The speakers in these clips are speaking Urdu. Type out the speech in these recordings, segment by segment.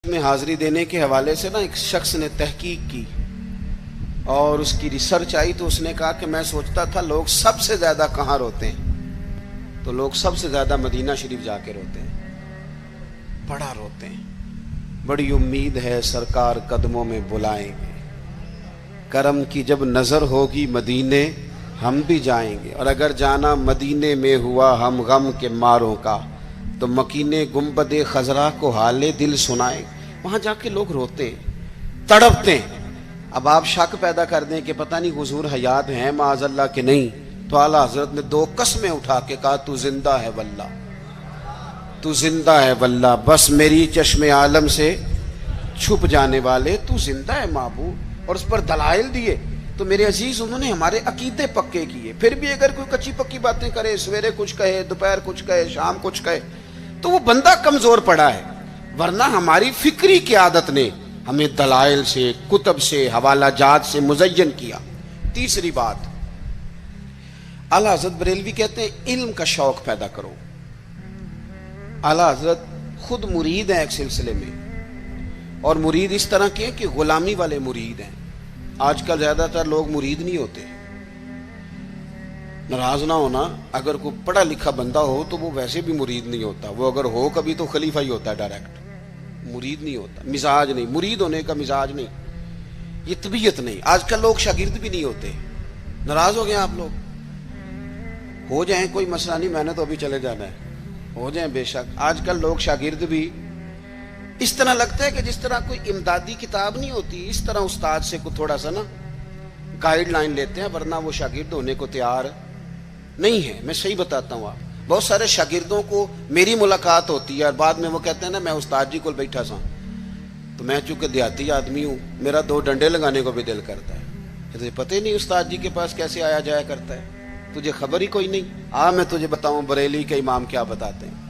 میں حاضری دینے کے حوالے سے نا ایک شخص نے تحقیق کی اور اس کی ریسرچ آئی تو اس نے کہا کہ میں سوچتا تھا لوگ سب سے زیادہ کہاں روتے ہیں، تو لوگ سب سے زیادہ مدینہ شریف جا کے روتے ہیں، بڑا روتے ہیں۔ بڑی امید ہے سرکار قدموں میں بلائیں گے، کرم کی جب نظر ہوگی مدینے ہم بھی جائیں گے، اور اگر جانا مدینے میں ہوا ہم غم کے ماروں کا تو مکینے گنبد خضرا کو حال دل سنائیں۔ وہاں جا کے لوگ روتے ہیں، تڑپتے ہیں۔ اب آپ شک پیدا کر دیں کہ پتہ نہیں حضور حیات ہیں معاذ اللہ کہ نہیں، تو اعلیٰ حضرت نے 2 قسمیں اٹھا کے کہا تو زندہ ہے واللہ، تو زندہ ہے واللہ، بس میری چشم عالم سے چھپ جانے والے تو زندہ ہے معبود، اور اس پر دلائل دیے۔ تو میرے عزیز انہوں نے ہمارے عقیدے پکے کیے۔ پھر بھی اگر کوئی کچی پکی باتیں کرے، سویرے کچھ کہے، دوپہر کچھ کہے، شام کچھ کہے، تو وہ بندہ کمزور پڑا ہے، ورنہ ہماری فکری کی عادت نے ہمیں دلائل سے، کتب سے، حوالہ جات سے مزین کیا۔ تیسری بات، اعلیٰ حضرت بریلوی کہتے ہیں علم کا شوق پیدا کرو۔ اعلیٰ حضرت خود مرید ہیں ایک سلسلے میں، اور مرید اس طرح کے کہ غلامی والے مرید ہیں۔ آج کل زیادہ تر لوگ مرید نہیں ہوتے، ناراض نہ ہونا، اگر کوئی پڑھا لکھا بندہ ہو تو وہ ویسے بھی مرید نہیں ہوتا، وہ اگر ہو کبھی تو خلیفہ ہی ہوتا ہے ڈائریکٹ، مرید نہیں ہوتا، مزاج نہیں، مرید ہونے کا مزاج نہیں، یہ طبیعت نہیں۔ آج کل لوگ شاگرد بھی نہیں ہوتے، ناراض ہو گئے آپ لوگ، ہو جائیں کوئی مسئلہ نہیں، میں نے تو ابھی چلے جانا ہے، ہو جائیں بے شک۔ آج کل لوگ شاگرد بھی اس طرح لگتا ہے کہ جس طرح کوئی امدادی کتاب نہیں ہوتی، اس طرح استاد سے کو تھوڑا سا نا گائیڈ لائن لیتے ہیں، ورنہ وہ شاگرد ہونے کو تیار نہیں ہے۔ میں صحیح بتاتا ہوں، آپ بہت سارے شاگردوں کو میری ملاقات ہوتی ہے اور بعد میں وہ کہتے ہیں نا میں استاد جی کو بیٹھا سا، تو میں چونکہ دیہاتی آدمی ہوں، میرا 2 ڈنڈے لگانے کو بھی دل کرتا ہے، تجھے پتہ ہی نہیں استاد جی کے پاس کیسے آیا جایا کرتا ہے، تجھے خبر ہی کوئی نہیں۔ میں تجھے بتاؤں بریلی کے امام کیا بتاتے ہیں۔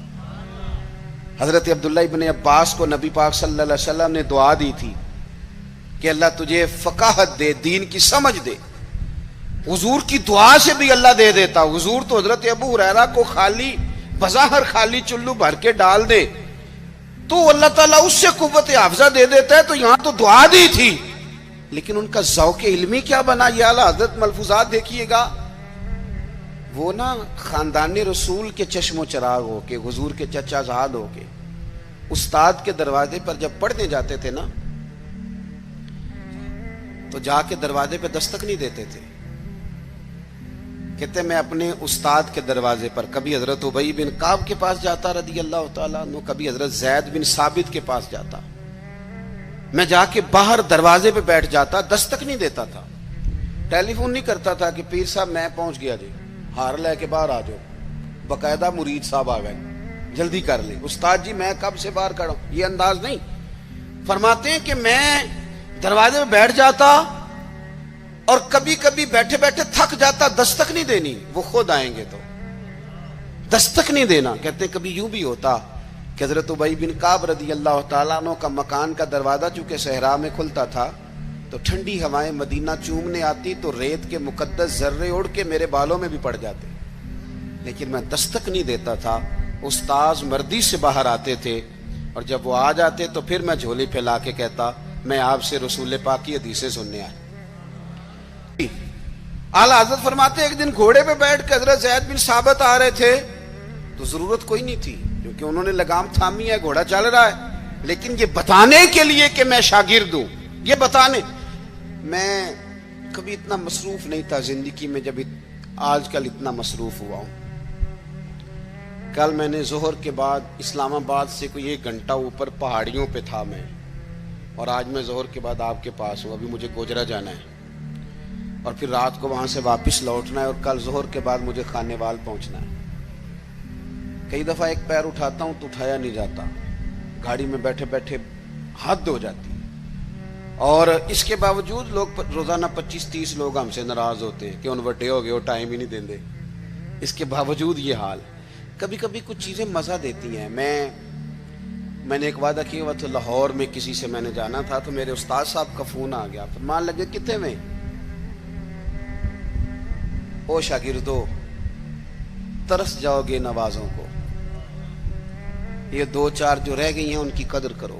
حضرت عبداللہ ابن عباس کو نبی پاک صلی اللہ علیہ وسلم نے دعا دی تھی کہ اللہ تجھے فقاہت دے، دین کی سمجھ دے۔ حضور کی دعا سے بھی اللہ دے دیتا۔ حضور تو حضرت ابو ہریرہ کو خالی بظاہر خالی چلو بھر کے ڈال دے تو اللہ تعالیٰ اس سے قوت حافظہ دے دیتا ہے، تو یہاں تو دعا دی تھی، لیکن ان کا ذوق علمی کیا بنا، یہ اعلیٰ حضرت ملفوظات دیکھیے گا۔ وہ نا خاندان رسول کے چشم و چراغ ہو کے، حضور کے چچا زاد ہو کے، استاد کے دروازے پر جب پڑھنے جاتے تھے نا تو جا کے دروازے پہ دستک نہیں دیتے تھے، کہتے میں اپنے استاد کے دروازے پر کبھی حضرت ابی بن کعب کے پاس جاتا رضی اللہ تعالیٰ عنہ، کبھی حضرت زید بن ثابت کے پاس جاتا، میں جا کے باہر دروازے پہ بیٹھ جاتا، دستک نہیں دیتا تھا، ٹیلی فون نہیں کرتا تھا کہ پیر صاحب میں پہنچ گیا جی، ہار لے کے باہر آ جاؤ، باقاعدہ مرید صاحب آ گئے جلدی کر لیں، استاد جی میں کب سے باہر کھڑا ہوں، یہ انداز نہیں۔ فرماتے ہیں کہ میں دروازے پہ بیٹھ جاتا اور کبھی کبھی بیٹھے بیٹھے تھک جاتا، دستک نہیں دینی، وہ خود آئیں گے تو دستک نہیں دینا۔ کہتے ہیں کبھی یوں بھی ہوتا کہ حضرت ابی بن کعب رضی اللہ تعالیٰ عنہ کا مکان کا دروازہ چونکہ صحرا میں کھلتا تھا تو ٹھنڈی ہوائیں مدینہ چومنے آتی تو ریت کے مقدس ذرے اڑ کے میرے بالوں میں بھی پڑ جاتے، لیکن میں دستک نہیں دیتا تھا۔ استاذ مردی سے باہر آتے تھے اور جب وہ آ جاتے تو پھر میں جھولی پھیلا کے کہتا میں آپ سے رسول پاک کی حدیثیں سننے آیا۔ اعلیٰ حضرت فرماتے ایک دن گھوڑے پہ بیٹھ کے حضرت زید بن ثابت آ رہے تھے تو ضرورت کوئی نہیں تھی کیونکہ انہوں نے لگام تھامی ہے، گھوڑا چل رہا ہے، لیکن یہ بتانے کے لیے کہ میں شاگرد ہوں، یہ بتانے۔ میں کبھی اتنا مصروف نہیں تھا زندگی میں جب آج کل اتنا مصروف ہوا ہوں۔ کل میں نے ظہر کے بعد اسلام آباد سے کوئی 1 گھنٹہ اوپر پہاڑیوں پہ تھا میں، اور آج میں ظہر کے بعد آپ کے پاس ہوں، ابھی مجھے گوجرا جانا ہے اور پھر رات کو وہاں سے واپس لوٹنا ہے، اور کل ظہر کے بعد مجھے خانے وال پہنچنا ہے۔ کئی دفعہ ایک پیر اٹھاتا ہوں تو اٹھایا نہیں جاتا، گاڑی میں بیٹھے بیٹھے حد ہو جاتی ہے، اور اس کے باوجود لوگ روزانہ 25-30 لوگ ہم سے ناراض ہوتے ہیں کہ ان وڈے ہو گئے وہ ٹائم ہی نہیں دیں دے، اس کے باوجود یہ حال۔ کبھی کبھی کچھ چیزیں مزہ دیتی ہیں۔ میں نے ایک وعدہ کیا ہوا تھا، لاہور میں کسی سے میں نے جانا تھا تو میرے استاد صاحب کا فون آ گیا، فرمان لگے کتنے میں، او شاگردو ترس جاؤ گے نوازوں کو، یہ 2-4 جو رہ گئی ہیں ان کی قدر کرو،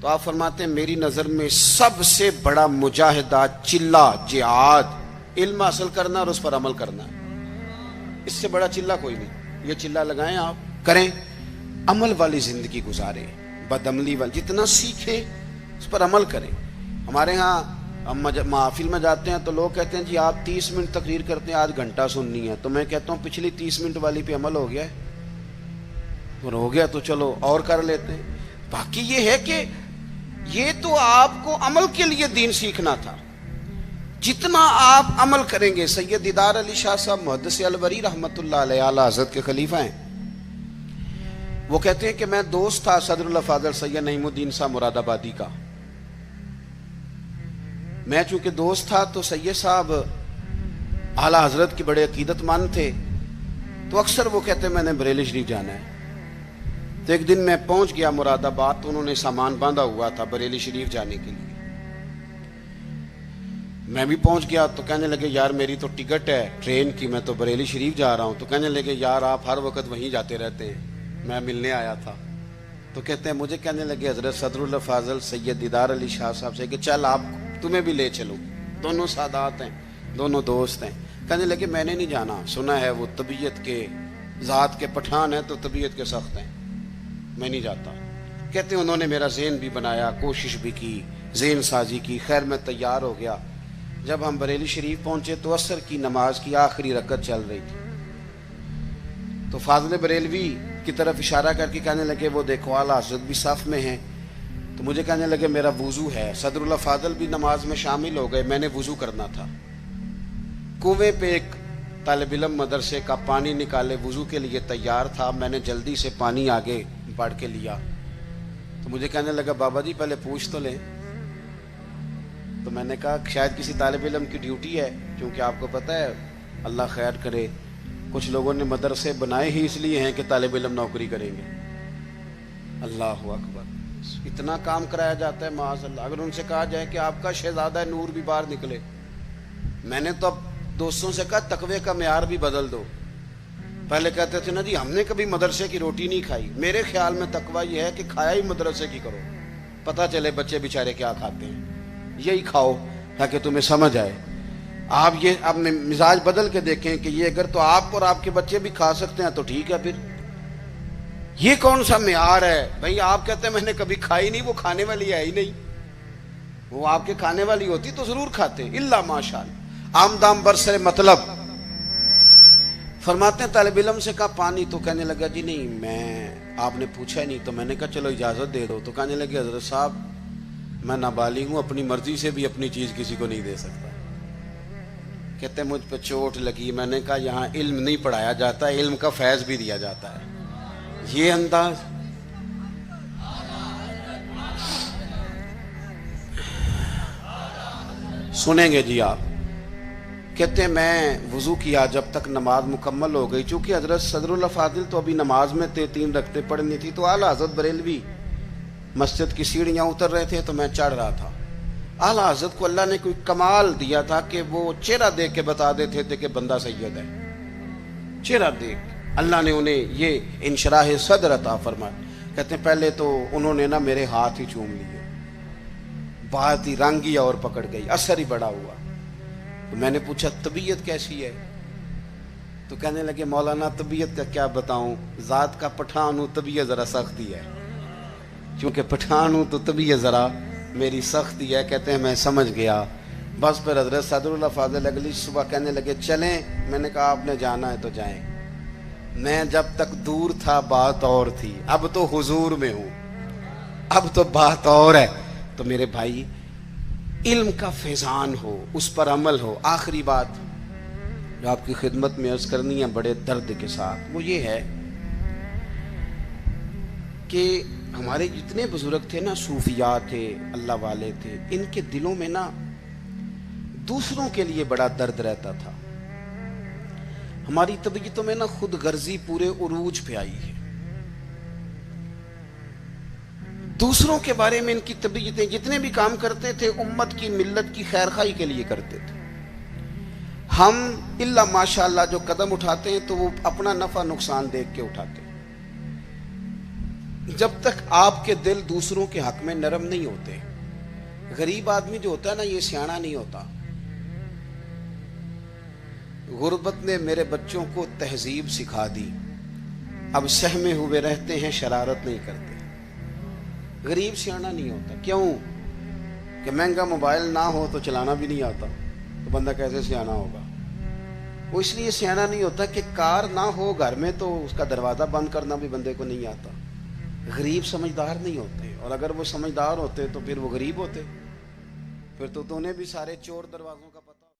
تو آپ فرماتے ہیں میری نظر میں سب سے بڑا مجاہدہ چلا جہاد علم حاصل کرنا اور اس پر عمل کرنا ہے، اس سے بڑا چلا کوئی نہیں۔ یہ چلا لگائیں، آپ کریں، عمل والی زندگی گزاریں، بدعملی والی، جتنا سیکھیں اس پر عمل کریں۔ ہمارے ہاں ہم محافل میں جاتے ہیں تو لوگ کہتے ہیں جی آپ 30 منٹ تقریر کرتے ہیں، 1 گھنٹہ سننی ہے، تو میں کہتا ہوں پچھلی 30 منٹ والی پہ عمل ہو گیا ہے، اور ہو گیا تو چلو اور کر لیتے ہیں۔ باقی یہ ہے کہ یہ تو آپ کو عمل کے لیے دین سیکھنا تھا، جتنا آپ عمل کریں گے۔ سید دیدار علی شاہ صاحب محدث الوری رحمۃ اللہ علیہ، اعلیٰ حضرت کے خلیفہ ہیں، وہ کہتے ہیں کہ میں دوست تھا صدر الافاضل سید نعیم الدین صاحب مراد آبادی کا۔ میں چونکہ دوست تھا تو سید صاحب اعلیٰ حضرت کے بڑے عقیدت مند تھے، تو اکثر وہ کہتے ہیں میں نے بریلی شریف جانا ہے۔ تو ایک دن میں پہنچ گیا مراد آباد، تو انہوں نے سامان باندھا ہوا تھا بریلی شریف جانے کے لیے۔ میں بھی پہنچ گیا تو کہنے لگے یار میری تو ٹکٹ ہے ٹرین کی، میں تو بریلی شریف جا رہا ہوں۔ تو کہنے لگے یار آپ ہر وقت وہیں جاتے رہتے ہیں، میں ملنے آیا تھا۔ تو کہتے ہیں مجھے کہنے لگے حضرت صدر الافاضل سید دیدار علی شاہ صاحب سے کہ چل آپ تمہیں بھی لے چلوں، دونوں سادات ہیں، دونوں دوست ہیں۔ کہنے لگے میں نے نہیں جانا، سنا ہے وہ طبیعت کے ذات کے پٹھان ہیں تو طبیعت کے سخت ہیں، میں نہیں جاتا۔ کہتے ہیں انہوں نے میرا ذہن بھی بنایا، کوشش بھی کی، ذہن سازی کی، خیر میں تیار ہو گیا۔ جب ہم بریلی شریف پہنچے تو عصر کی نماز کی آخری رکعت چل رہی تھی، تو فاضل بریلوی کی طرف اشارہ کر کے کہنے لگے وہ دیکھو اعلیٰ حضرت بھی صف میں ہیں۔ تو مجھے کہنے لگے میرا وضو ہے، صدر الافاضل بھی نماز میں شامل ہو گئے، میں نے وضو کرنا تھا۔ کنویں پہ ایک طالب علم مدرسے کا پانی نکالے وضو کے لیے تیار تھا، میں نے جلدی سے پانی آگے بڑھ کے لیا۔ تو مجھے کہنے لگا بابا جی پہلے پوچھ تو لیں۔ تو میں نے کہا شاید کسی طالب علم کی ڈیوٹی ہے، کیونکہ آپ کو پتہ ہے اللہ خیر کرے کچھ لوگوں نے مدرسے بنائے ہی اس لیے ہیں کہ طالب علم نوکری کریں گے۔ اللہ اکبر، اتنا کام کرایا جاتا ہے معاذ اللہ۔ اگر ان سے کہا جائے کہ آپ کا شہزادہ نور بھی باہر نکلے، میں نے تو اب دوستوں سے کہا تقوی کا معیار بھی بدل دو۔ پہلے کہتے تھے نا جی ہم نے کبھی مدرسے کی روٹی نہیں کھائی، میرے خیال میں تقوی یہ ہے کہ کھایا ہی مدرسے کی کرو، پتہ چلے بچے بیچارے کیا کھاتے ہیں، یہی کھاؤ تاکہ تمہیں سمجھ آئے۔ آپ یہ اپنے مزاج بدل کے دیکھیں کہ یہ اگر تو آپ اور آپ کے بچے بھی کھا سکتے ہیں تو ٹھیک ہے، پھر یہ کون سا معیار ہے بھائی؟ آپ کہتے ہیں میں نے کبھی کھائی نہیں، وہ کھانے والی ہے ہی نہیں، وہ آپ کے کھانے والی ہوتی تو ضرور کھاتے، الا ماشاءاللہ آمدام برسر مطلب۔ فرماتے ہیں طالب علم سے کہا پانی، تو کہنے لگا جی نہیں میں، آپ نے پوچھا ہی نہیں، تو میں نے کہا چلو اجازت دے دو۔ تو کہنے لگے حضرت صاحب میں نابالغ ہوں، اپنی مرضی سے بھی اپنی چیز کسی کو نہیں دے سکتا۔ کہتے ہیں مجھ پہ چوٹ لگی، میں نے کہا یہاں علم نہیں پڑھایا جاتا، علم کا فیض بھی دیا جاتا ہے۔ یہ انداز سنیں گے جی آپ۔ کہتے ہیں میں وضو کیا جب تک نماز مکمل ہو گئی، چونکہ حضرت صدر الافاضل تو ابھی نماز میں تھے، 3 رکعتیں پڑھنی تھی، تو اعلیٰ حضرت بریلوی مسجد کی سیڑھیاں اتر رہے تھے تو میں چڑھ رہا تھا۔ اعلیٰ حضرت کو اللہ نے کوئی کمال دیا تھا کہ وہ چہرہ دیکھ کے بتا دیتے تھے کہ بندہ سید ہے، چہرہ دیکھ اللہ نے انہیں یہ انشراح صدر عطا فرمایا۔ کہتے ہیں پہلے تو انہوں نے نا میرے ہاتھ ہی چوم لیے، بات ہی رنگ ہی اور پکڑ گئی، اثر ہی بڑا ہوا۔ تو میں نے پوچھا طبیعت کیسی ہے؟ تو کہنے لگے مولانا طبیعت کا کیا بتاؤں، ذات کا پٹھان ہوں، طبیعت ذرا سختی ہے، چونکہ پٹھان ہوں تو طبیعت ذرا میری سختی ہے۔ کہتے ہیں میں سمجھ گیا۔ بس پھر حضرت صدر الافاضل اگلی صبح کہنے لگے چلیں، میں نے کہا آپ نے جانا ہے تو جائیں۔ میں جب تک دور تھا بات اور تھی، اب تو حضور میں ہوں، اب تو بات اور ہے۔ تو میرے بھائی علم کا فیضان ہو، اس پر عمل ہو۔ آخری بات جو آپ کی خدمت میں عرض کرنی ہے بڑے درد کے ساتھ، وہ یہ ہے کہ ہمارے جتنے بزرگ تھے نا، صوفیاء تھے، اللہ والے تھے، ان کے دلوں میں نا دوسروں کے لیے بڑا درد رہتا تھا۔ ہماری طبیعتوں میں نا خود غرضی پورے عروج پہ آئی ہے۔ دوسروں کے بارے میں ان کی طبیعتیں، جتنے بھی کام کرتے تھے امت کی ملت کی خیر خواہی کے لیے کرتے تھے۔ ہم الا ماشاءاللہ جو قدم اٹھاتے ہیں تو وہ اپنا نفع نقصان دیکھ کے اٹھاتے ہیں۔ جب تک آپ کے دل دوسروں کے حق میں نرم نہیں ہوتے. غریب آدمی جو ہوتا ہے نا یہ سیانا نہیں ہوتا. غربت نے میرے بچوں کو تہذیب سکھا دی. اب سہمے ہوئے رہتے ہیں, شرارت نہیں کرتے. غریب سیانا نہیں ہوتا. کیوں؟ کہ مہنگا موبائل نہ ہو تو چلانا بھی نہیں آتا, تو بندہ کیسے سیانا ہوگا؟ وہ اس لیے سیانا نہیں ہوتا کہ کار نہ ہو گھر میں تو اس کا دروازہ بند کرنا بھی بندے کو نہیں آتا. غریب سمجھدار نہیں ہوتے, اور اگر وہ سمجھدار ہوتے تو پھر وہ غریب ہوتے, پھر تو انہیں بھی سارے چور دروازوں کا